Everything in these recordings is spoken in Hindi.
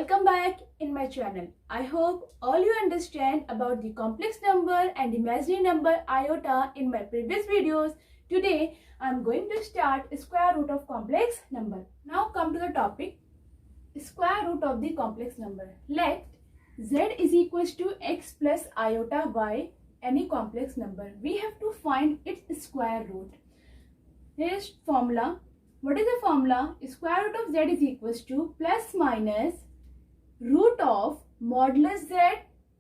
Welcome back in my channel. I hope all you understand about the complex number and imaginary number iota in my previous videos. Today I am going to start square root of complex number. Now come to the topic, square root of the complex number. Let z is equals to x plus iota y, any complex number. We have to find its square root. Here is formula. What is the formula? Square root of z is equals to plus minus root of modulus z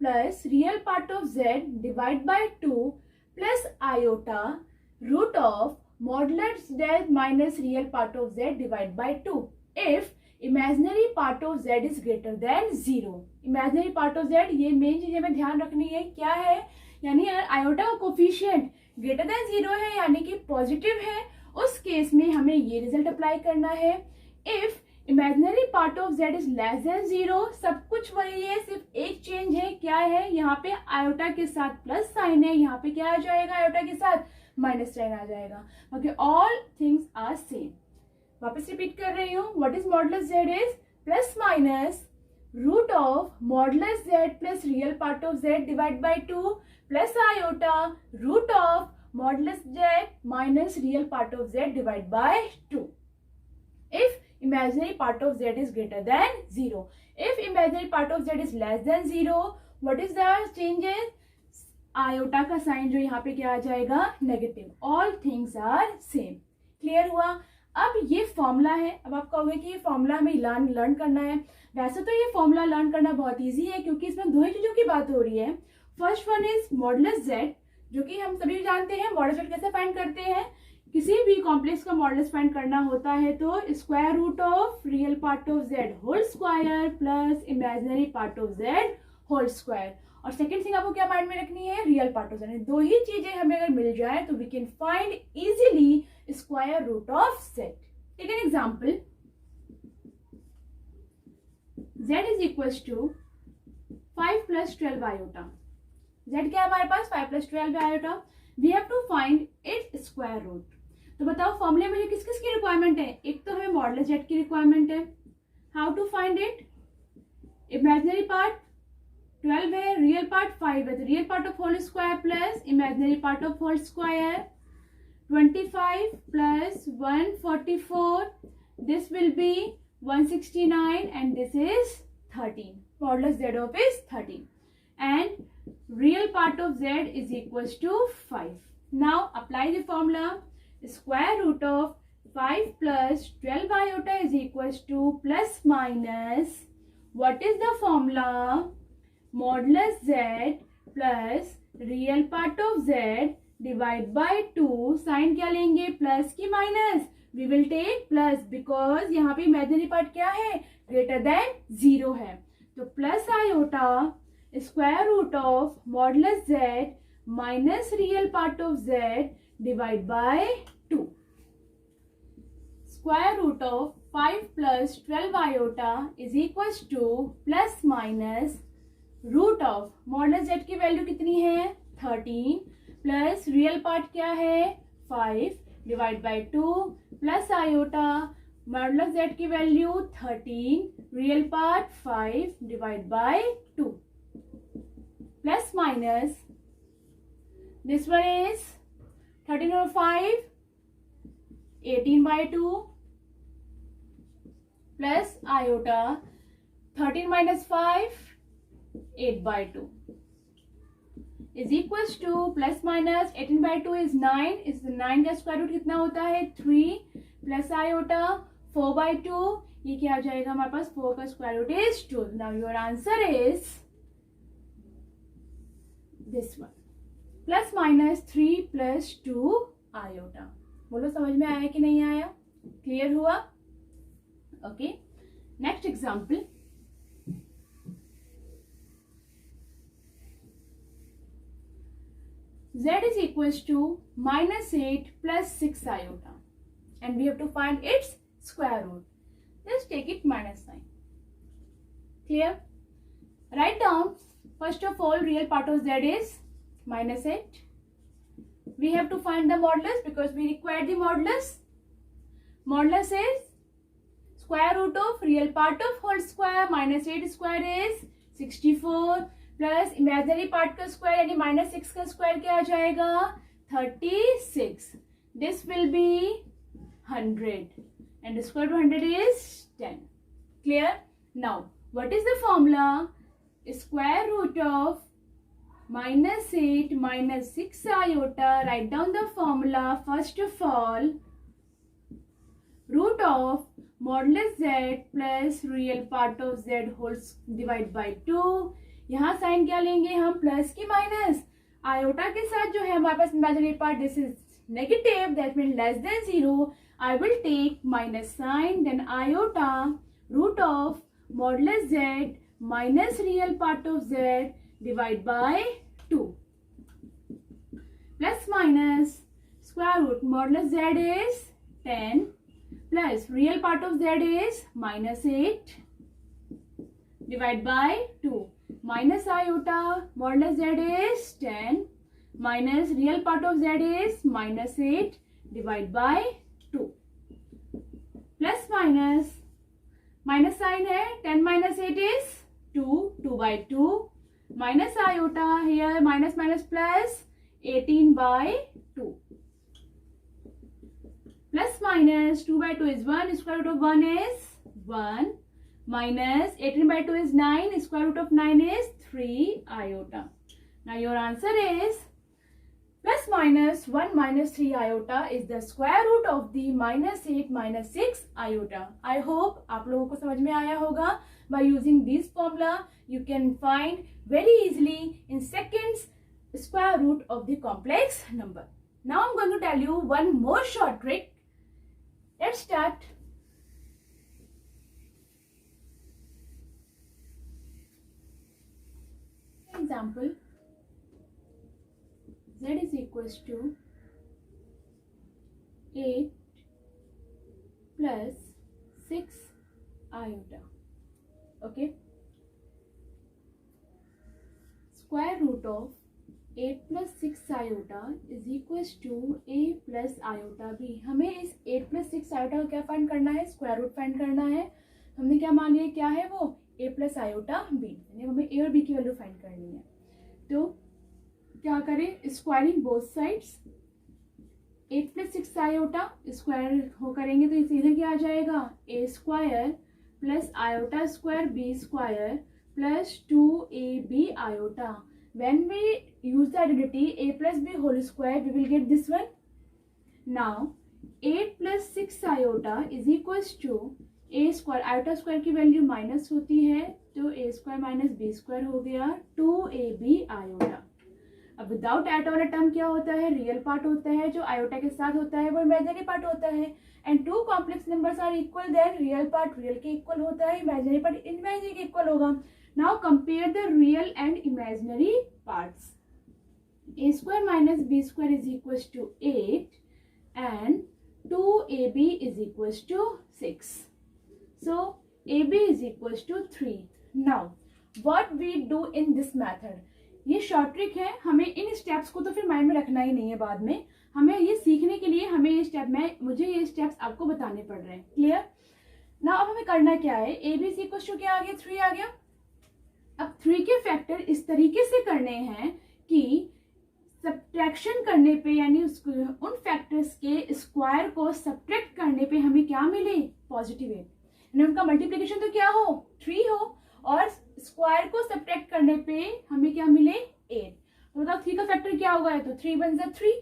plus real part of z divided by 2 plus iota root of modulus z minus real part of z divided by 2 if imaginary part of z is greater than 0. imaginary part of z, ये मेन चीज हमें ध्यान रखनी है. क्या है? यानी आयोटा का कोफिशिएंट ग्रेटर देन 0 है यानी कि पॉजिटिव है, उस केस में हमें ये रिजल्ट अप्लाई करना है. If imaginary part of z is less than 0, सब कुछ वही है, सिर्फ एक चेंज है. क्या है? यहाँ पे आयोटा के साथ प्लस साइन है, यहाँ पे क्या आ जाएगा? आयोटा के साथ माइनस साइन आ जाएगा. Okay, all things are same. वापस रिपीट कर रही हूँ. What is modulus z is plus minus root of modulus z plus real part of z divide by 2 plus iota root of modulus z minus real part of z divide by 2 if imaginary part of z is greater than 0. If imaginary part of z is less than 0, what is the changes? Iota का साइन जो यहाँ पे क्या आ जाएगा? Negative. All things are same. Clear हुआ? अब ये फॉर्मूला है. अब आप कहोगे कि ये फॉर्मूला हमें लर्न करना है. वैसे तो ये फॉर्मूला लर्न करना बहुत इजी है क्योंकि इसमें दो ही चीजों की बात हो रही है. First one is modulus z, जो कि हम सभी जानते हैं मॉडुलस z कैसे फाइंड करते हैं. किसी भी कॉम्प्लेक्स का मॉडुलस फाइंड करना होता है तो square root of real part of z whole square plus imaginary part of z whole square. और सेकंड थिंग आपको क्या माइंड में रखनी है? Real part of z. दो ही चीजें हमें अगर मिल जाए तो we can find easily square root of z. Take an example. z is equals to 5 plus 12 iota. z क्या है हमारे पास? 5 plus 12 iota. We have to find its square root. तो बताओ फॉर्मूले में किस किस की रिक्वायरमेंट है? एक तो हमें मॉडुलस z की रिक्वायरमेंट है. How to find it? Imaginary part 12 है, रियल पार्ट 5 है, तो real part of whole square plus imaginary part of whole square. 25 plus 144, this will be 169 and this is 13. Modulus z of is 13 and real part of z is equals to 5. Now apply the formula. Square root of 5 plus 12 iota is equals to plus minus, what is the formula? Modulus z plus real part of z divide by 2. Sign क्या लेंगे? प्लस की minus? We will take plus because यहाँ पे इमेजिनरी पार्ट क्या है? ग्रेटर देन 0 है. तो plus iota square root of modulus z minus real part of z divide by 2. Square root of 5 plus 12 iota is equals to plus minus root of modulus z की वैल्यू कितनी है? 13 प्लस रियल पार्ट क्या है? 5 divide by 2 plus iota modulus z की value 13 real part 5 divide by 2 plus minus, this one is 13 over 5, 18 by 2 plus iota 13 minus 5, 8 by 2 is equals to plus minus 18 by 2 is 9. इस 9 का स्क्वायर रूट कितना होता है? 3 प्लस आयोटा 4 by 2, ये क्या आ जाएगा हमारे पास? 4 का square root is 2. Now your answer is this one. Plus minus 3 plus 2 iota. बोलो समझ में आया कि नहीं आया? क्लियर हुआ? Okay, next example. z is equals to minus 8 plus 6 iota and we have to find its square root. Just take it minus sign. Clear? Write down. First of all, real part of z is minus 8. We have to find the modulus because we require the modulus. Modulus is square root of real part of whole square minus 8 square is 64 plus imaginary part का स्क्वायर यानी माइनस 6 का स्क्वायर क्या आ जाएगा 36. This will B 100 and square root 100 is 10. Clear? Now what is the formula? Square root of minus 8 minus 6 iota. Write down the formula. First of all, root of modulus z plus real part of z whole divide by 2. यहाँ साइन क्या लेंगे हम प्लस की माइनस आयोटा के साथ जो है हमारे पास imaginary part this is negative that mean less than 0. I will take minus sign then iota root of modulus z minus real part of z divide by 2 plus minus square root modulus z is 10 plus real part of z is minus 8 divide by 2 minus iota modulus z is 10 minus real part of z is minus 8 divide by 2 plus minus minus sign है 10 minus 8 is 2 by 2 minus iota here minus minus plus 18 by 2 plus minus 2 by 2 is 1 square root of 1 is 1 minus 18 by 2 is 9 square root of 9 is 3 iota. Now your answer is plus minus 1 minus 3 iota is the square root of the minus 8 minus 6 iota. I hope आप लोगों को समझ में आया होगा. By using this formula you can find very easily in seconds square root of the complex number. Now I'm going to tell you one more short trick. Let's start. Example, z is equals to 8 plus 6 iota. Okay. Square root of 8 plus 6 iota is equals to a plus iota b. हमें इस 8 plus 6 iota को क्या फाइंड करना है? स्क्वायर रूट फाइंड करना है. हमने क्या मान लिया क्या है वो a प्लस आयोटा b, यानी हमें a और b की वैल्यू फाइंड करनी है. तो क्या करें? Squaring both sides 8 plus 6 iota square हो करेंगे तो सीधे क्या आ जाएगा a square plus iota square b square plus 2ab iota. When we use the identity a plus b whole square we will get this one. Now 8 plus 6 iota is equals to a square iota square की वैल्यू माइनस होती है तो a square minus b square हो गया 2ab आयोटा. अब विदाउट आयोटा वाला टर्म क्या होता है? रियल पार्ट होता है. जो आयोटा के साथ होता है वो इमेजिनरी पार्ट होता है. And two complex numbers are equal then real part real के इक्वल होता है, इमेजिनरी पार्ट इमेजिनरी के इक्वल होगा. Now compare the real and imaginary parts. a square minus b square is equal to 8 and 2ab is equals to 6. So AB is equals to 3. Now what we do in this method? ये शॉर्ट ट्रिक है. हमें इन स्टेप्स को तो फिर माइंड में रखना ही नहीं है. बाद में हमें ये सीखने के लिए हमें ये स्टेप में मुझे ये स्टेप्स आपको बताने पड़ रहे हैं. क्लियर? ना अब हमें करना क्या है? AB is equals to क्या आ गया? 3 आ गया. अब 3 के फैक्टर इस तरीके से करने हैं कि सब्ट्रैक्शन करने पे यानी उन फैक्टर्स के स्क्वायर को सब्ट्रैक्ट करने पे हमें क्या मिले? पॉजिटिव 8. उनका मल्टीप्लिकेशन तो क्या हो? 3 हो और स्क्वायर को सब्ट्रैक्ट करने पे हमें क्या मिले? 8. तो मतलब 3 का फैक्टर क्या होगा? तो 3 1 जा 3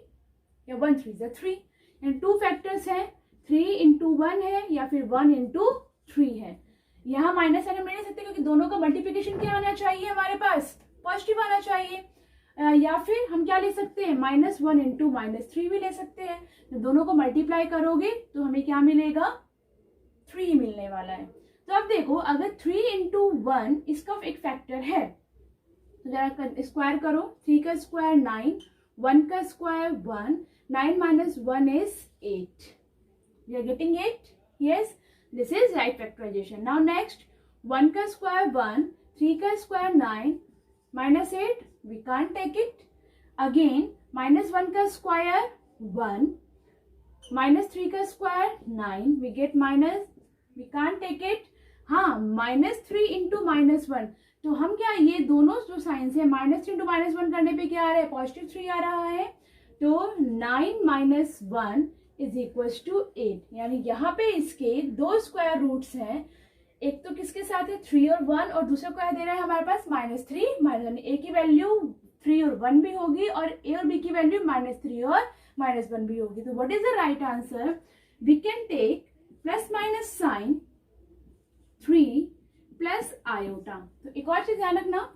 या 1 3 जा 3. एंड 2 फैक्टर्स हैं 3 इंटू 1 है या फिर 1 इंटू 3 है. यहाँ माइनस साइन हम ले नहीं सकते क्योंकि दोनों का मल्टीप्लिकेशन क्या आना चाहिए? हमारे पास पॉजिटिव आना चाहिए. या फिर हम क्या ले सकते हैं? -1 इंटू -3 भी ले सकते हैं. तो दोनों को मल्टीप्लाई करोगे तो हमें क्या मिलेगा? 3 मिलने वाला है. तो अब देखो अगर 3 इंटू 1 इसका एक फैक्टर है तो जरा स्क्वायर करो. 3 का स्क्वायर 9, 1 का स्क्वायर 1, 9 माइनस 1 is 8. We are getting 8. Yes, this is right factorization. Now next 1 का स्क्वायर 1, 3 का स्क्वायर 9 माइनस 8 we can't take it. Again -1 का स्क्वायर 1 -3 का square 9 we get we can't take it. हाँ, -3 इंटू -1, तो हम क्या, ये दोनों जो साइंस है, -3 इंटू -1 करने पे क्या आ रहा है, +3 आ रहा है. तो 9 - 1 इज इक्वल टू 8. यानी यहाँ पे इसके दो स्क्वायर रूट्स हैं. एक तो किसके साथ है, 3 और 1, और दूसरा क्या दे रहा है हमारे पास, -3 -1. ए की वैल्यू 3 और 1 भी होगी, और ए और बी की वैल्यू -3 और -1 भी होगी. तो what is the right answer, we can take plus minus sign 3 plus iota. तो एक और चीज ध्यान रखना,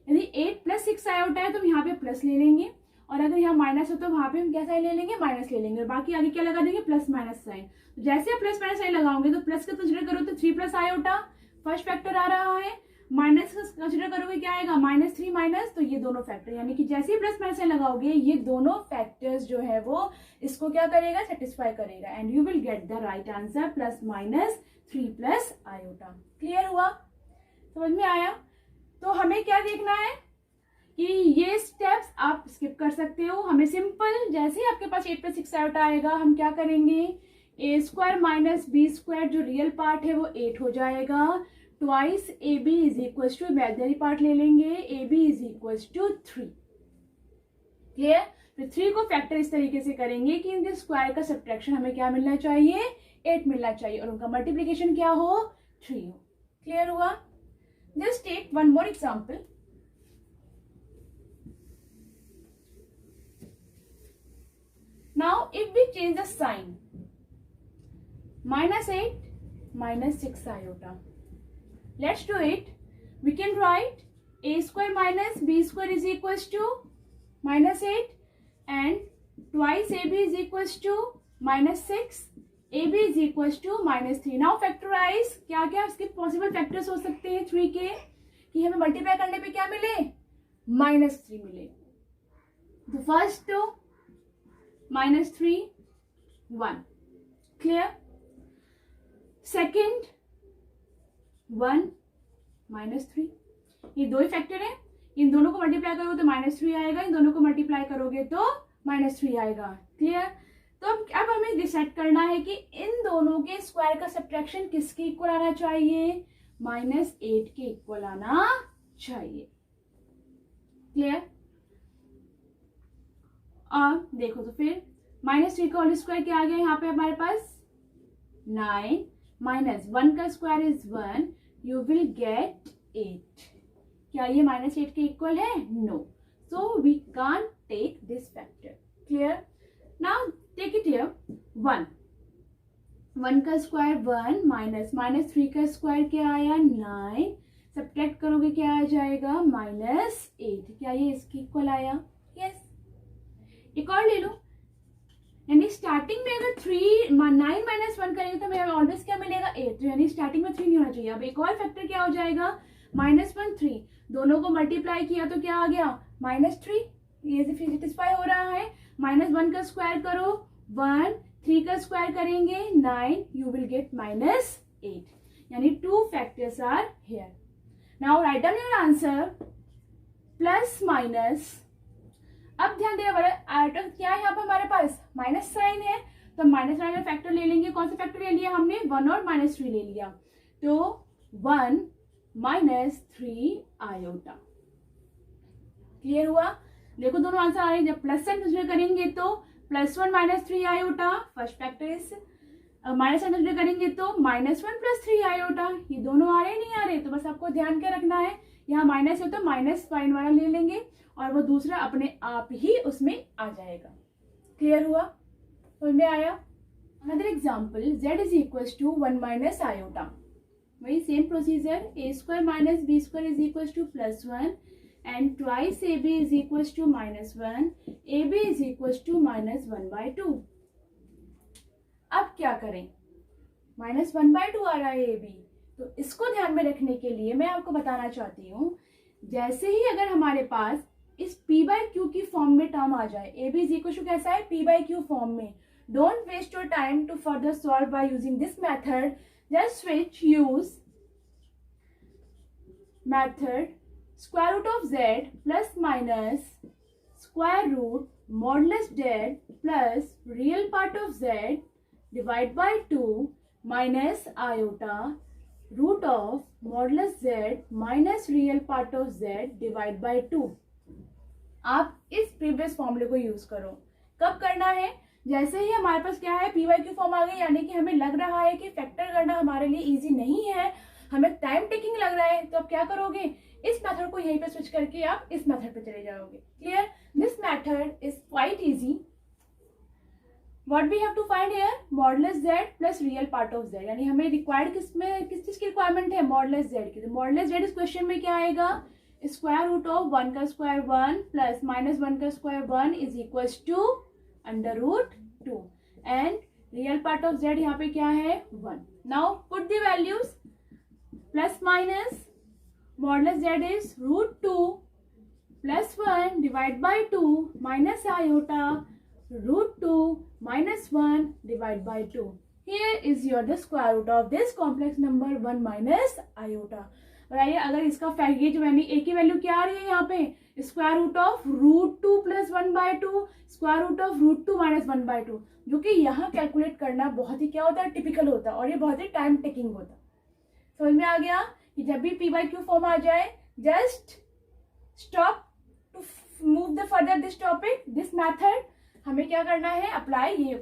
यदि 8 + 6 आयोटा है तो हम यहाँ पे प्लस ले लेंगे, और अगर यहाँ माइनस हो तो वहां पे हम क्या साइन ले लेंगे, माइनस ले लेंगे, और बाकी आगे क्या लगा देंगे, प्लस माइनस साइन. तो जैसे आप प्लस माइनस साइन लगाओगे तो प्लस का कंसिडर करो तो 3 प्लस आयोटा फर्स्ट फैक्टर आ रहा है, माइनस का कंसिडर करोगे क्या आएगा, -3 माइनस, तो ये दोनों फैक्टर, यानी कि जैसे ही प्लस माइनस साइन लगाओगे ये दोनों फैक्टर्स जो है वो इसको क्या करेगा, सेटिस्फाई करेगा, and you will get the right answer +-3 plus iota. Clear हुआ, समझ में आया. तो हमें क्या देखना है कि ये स्टेप्स आप स्किप कर सकते हो. हमें सिंपल, जैसे ही आपके पास 8 + 6 आयोटा आएगा हम क्या करेंगे, a² - b² जो रियल पार्ट है वो 8 हो जाएगा, twice ab is equal to imaginary part ले लेंगे, ab is equal to 3. Clear. फिर 3 को फैक्टर इस तरीके से करेंगे कि इनके स्क्वायर का सब्ट्रैक्शन हमें क्या मिलना चाहिए, 8 मिलना चाहिए, और उनका मल्टीप्लीकेशन क्या हो, 3 हो. क्लियर हुआ. Just take one more example. Now if we change the sign, -8 - 6 iota. Let's do it. We can write a² - b² is equals to -8, and twice ab is equals to -6, ab is equals to -3. Now factorize. क्या क्या इसके पॉसिबल फैक्टर्स हो सकते हैं 3 के, कि हमें मल्टीप्लाई करने पे क्या मिले, -3 मिले. तो फर्स्ट तो -3 1, क्लियर. सेकेंड 1 -3, ये दो ही फैक्टर है, इन दोनों को मल्टीप्लाई करोगे तो -3 आएगा, इन दोनों को मल्टीप्लाई करोगे तो -3 आएगा. क्लियर. तो अब हमें डिसाइड करना है कि इन दोनों के स्क्वायर का सब्ट्रैक्शन किसके इक्वल आना चाहिए, -8 के इक्वल आना चाहिए. क्लियर. अब देखो तो फिर -3 का होल स्क्वायर क्या आ गया यहाँ पे हमारे पास, 9 -1 का square is 1, you will get 8. क्या ये -8 के इक्वल है, no. So we can't take this factor. Clear. Now take it here, 1 का स्क्वायर 1 -3 का स्क्वायर क्या आया, 9, सब्ट्रैक्ट करोगे क्या आ जाएगा, -8. क्या ये इसके इक्वल आया, यस. एक और ले लो, यानी स्टार्टिंग में अगर 9 - 1 करेंगे तो हमें ऑलवेज क्या मिलेगा, 8. तो यानी स्टार्टिंग में 3 नहीं होना चाहिए. अब एक और फैक्टर क्या हो जाएगा, -1 3, दोनों को मल्टीप्लाई किया तो क्या आ गया, -3. ये सेटिस्फाई हो रहा है. -1 का स्क्वायर करो 1, 3 का स्क्वायर करेंगे 9, यू विल गेट -8. यानी 2 factors are here. Now write down your answer, plus minus. अब ध्यान देना आयोटा क्या है, यहाँ पे हमारे पास माइनस साइन है, तो माइनस साइन में फैक्टर ले लेंगे. कौन सा फैक्टर ले लिया हमने, 1 और -3 ले लिया, तो 1 -3 आयोटा. क्लियर हुआ. देखो दोनों आंसर आ रहे हैं. जब प्लस साइन कंसीडर करेंगे तो +1 - 3 iota first factor is, minus sign consider करेंगे तो -1 + 3 आयोटा. ये दोनों आ रहे नहीं आ रहे, तो बस आपको ध्यान क्या रखना है, यहाँ माइनस है तो माइनस साइन वाला ले लेंगे, और वो दूसरा अपने आप ही उसमें आ जाएगा. क्लियर हुआ, समझ में आया. Another example, z is equal to 1 - iota. वही same procedure, a² - b² is equal to +1, and twice ab is equal to -1, ab is equal to -1/2. अब क्या करें, -1/2 आ रहा है ab, तो इसको ध्यान में रखने के लिए मैं आपको बताना चाहती हूँ, जैसे ही अगर हमारे पास इस p/q की फॉर्म में टर्म आ जाए, ab इज इक्वल टू कैसा है, p/q फॉर्म में, don't waste your time to further solve by using this method. Just switch, use method square root of z plus minus square root modulus z plus real part of z divide by 2 minus iota root of modulus z minus real part of z divide by 2। आप इस प्रीवियस फॉर्मूले को यूज करो। कब करना है? जैसे ही हमारे पास क्या है, पी वाई क्यू फॉर्म आ गई, यानी कि हमें लग रहा है कि फैक्टर करना हमारे लिए इजी नहीं है, हमें टाइम टेकिंग लग रहा है, तो आप क्या करोगे, इस मेथड को यहीं पे स्विच करके आप इस मेथड पे चले जाओगे। Clear? This method is quite easy. What we have to find here? Modulus z plus real part of z, यानी हमें रिक्वायर्ड किस चीज की रिक्वायरमेंट है? मॉडुलस z की। तो मॉडुलस z इस क्वेश्चन में क्या आएगा? स्क्वायर रूट ऑफ 1 का स्क्वायर 1 प्लस माइनस 1 का square 1 is equals to under root 2 and real part of z यहाँ पे क्या है? 1। Now put the values, plus minus modulus z is root 2 plus 1 divide by 2 minus iota root 2 minus 1 divide by 2. Here is your the square root of this complex number 1 minus iota. बताइए, अगर इसका ये जो यानी a की वैल्यू क्या आ रही है यहाँ पे? Square root of root 2 plus 1 by 2, square root of root 2 minus 1 by 2, जो कि यहाँ कैलकुलेट करना बहुत ही क्या होता है? टिपिकल होता है, और ये बहुत ही टाइम टेकिंग होता है। समझ में आ गया कि जब भी पी वाई क्यू फॉर्म आ जाए, just stop to move the further this topic, this method हमें क्या करना है? अप्लाई ये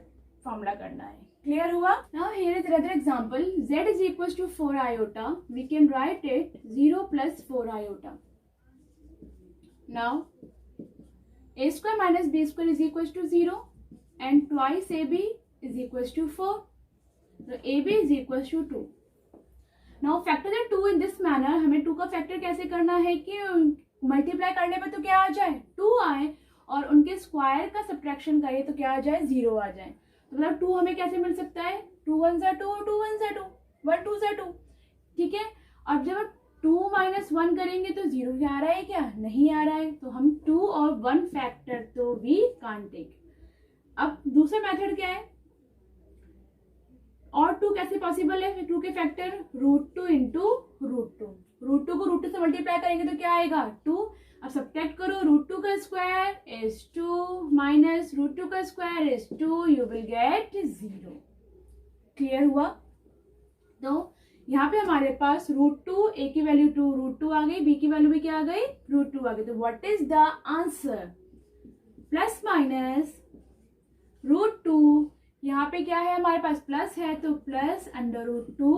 फॉर्मूला करना है। क्लियर हुआ? Now here is another example, z is equals to 4 iota, we can write it 0 plus 4 iota. Now a square minus b square is equals to 0 and twice ab is equals to 4, तो ab is equals to 2। Now factor the 2 in this manner. हमें 2 का फैक्टर कैसे करना है कि मल्टीप्लाई करने पर तो क्या आ जाए? 2 आए, और उनके स्क्वायर का सब्ट्रैक्शन करिए तो क्या आ जाए? 0 आ जाए। तो मतलब 2 हमें कैसे मिल सकता है? 2 1 ज़ा 2, 2 1 ज़ा 2, 1 2 ज़ा 2। ठीक है, अब जब 2 माइनस 1 करेंगे तो 0 क्या आ रहा है? क्या नहीं आ रहा है, तो हम 2 और 1 फैक्टर तो वी कांट टेक। अब दूसरा मेथड क्या है? और 2 कैसे पॉसिबल है? 2 के factor root 2 into root 2, root 2 को रूट 2 से मल्टीप्लाई करेंगे तो क्या आएगा? 2। अब सब्ट्रैक्ट करो, रूट 2 का स्क्वायर इज 2 माइनस रूट 2 का square is 2, you will gate 0। Clear हुआ? तो यहाँ पे हमारे पास रूट 2, a की वैल्यू 2 रूट 2 आ गई, b की वैल्यू भी क्या आ गई? रूट 2 आ गई। तो what is the answer? Plus minus root 2, यहाँ पे क्या है हमारे पास? प्लस है, तो प्लस अंडर रूट 2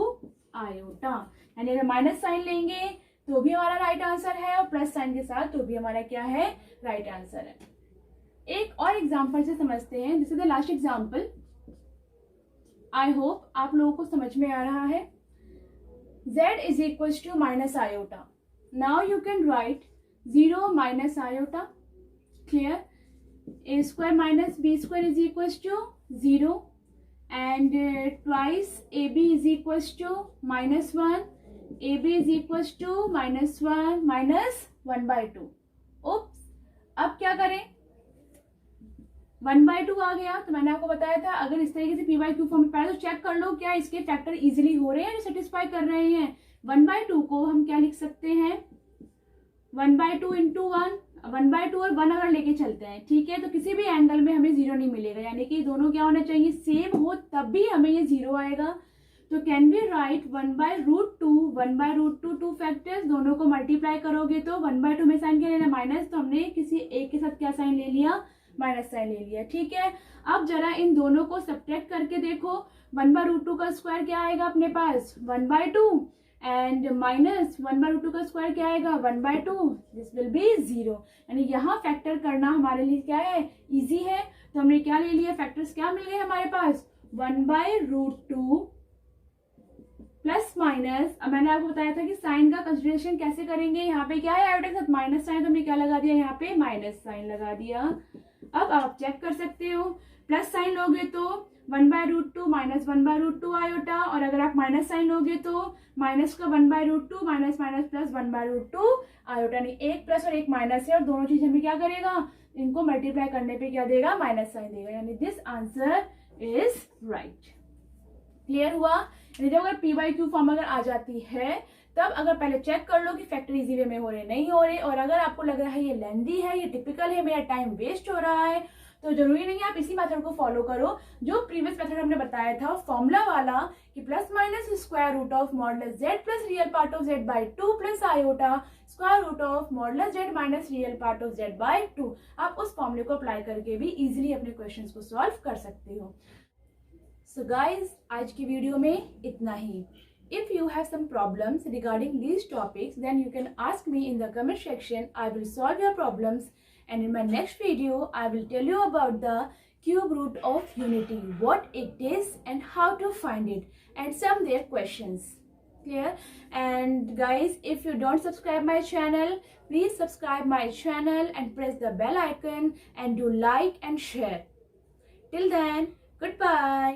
आयोटा, यानी अगर माइनस साइन लेंगे तो भी हमारा राइट आंसर है, और प्लस साइन के साथ तो भी हमारा क्या है? राइट आंसर है। एक और एग्जांपल से समझते हैं, this is the last example. I hope आप लोगों को समझ में आ रहा है। z is equals to minus iota. Now you can write 0 minus iota. Clear? a square minus b square is equals to 0 and twice ab is equals to minus 1, ab is equals to minus 1 minus 1 by 2। Oops, अब क्या करें? 1 बाई 2 आ गया, तो मैंने आपको बताया था अगर इस तरीके से पी वाई क्यू फॉर्म में पहले तो चेक कर लो क्या इसके फैक्टर इजीली हो रहे हैं, सेटिस्फाई कर रहे हैं। 1 बाई 2 को हम क्या लिख सकते हैं? 1 बाई 2 इंटू 1, 1 बाई 2 और 1 अगर लेके चलते हैं, ठीक है, तो किसी भी एंगल में हमें 0 नहीं मिलेगा, यानी कि दोनों क्या होना चाहिए? सेम हो, तब भी हमें ये 0 आएगा। तो can be write 1 by root 2, 1 by root 2 2 factors, दोनों को मल्टीप्लाई करोगे तो 1 बाय 2 में साइन क्या लेना? माइनस, तो हमने किसी एक के साथ क्या साइन ले लिया? माइनस साइन ले लिया। ठीक है, अब जरा इन दोनों को सब्ट्रैक्ट करके देखो। 1 बाय रूट 2 का स्क्वायर क्या आएगा अपने पास? 1 by 2 and minus 1 by root 2 का स्क्वायर क्या आएगा? 1 बाय 2, दिस विल बी 0। यानी यहाँ फैक्टर करना हमारे लिए क्या है? इजी है। तो हमने क्या ले लिया? फैक्टर्स क्या मिल गए हमारे पास? 1 बाय रूट 2 प्लस माइनस, अब मैंने आपको बताया था कि साइन का कंसिडरेशन कैसे करेंगे। यहाँ पे क्या है? आयोटा के साथ माइनस साइन, तो हमने क्या लगा दिया? यहाँ पे माइनस साइन लगा दिया। अब आप चेक कर सकते हो, प्लस साइन लोगे तो 1 by root 2 minus 1 by root 2 iota, और अगर आप माइनस साइन लोगे तो माइनस का 1 by root 2 minus minus plus 1 by root 2 iota. नहीं, एक प्लस और एक माइनस है, और दोनों चीज हमें क्या करेगा? इनको मल्टीप्लाई करने पे क्या देगा? माइनस साइन देगा, यानी this answer is right. Clear हुआ? जब अगर पी वाई क्यू फॉर्म अगर आ जाती है, तब अगर पहले चेक कर लो कि फैक्टर इजी वे में हो रहे नहीं हो रहे, और अगर आपको लग रहा है ये लेंदी है, ये टिपिकल है, मेरा टाइम वेस्ट हो रहा है, तो जरूरी नहीं है आप इसी मेथड को फॉलो करो जो प्रीवियस मेथड हमने बताया था फॉर्मूला वाला कि plus minus square root of modulus z plus real part of z by 2 plus iota square root of modulus z minus real part of z by 2। आप उस फॉर्मूले को अप्लाई करके भी इजीली अपने क्वेश्चंस को सॉल्व कर सकते हो। सो गाइज आज की वीडियो में इतना ही। If you have some problems regarding these topics, then you can ask me in the comment section. I will solve your problems, and in my next video I will tell you about the cube root of unity, what it is and how to find it, and some their questions. Clear? And guys, if you don't subscribe my channel, please subscribe my channel and press the bell icon and do like and share. Till then, goodbye.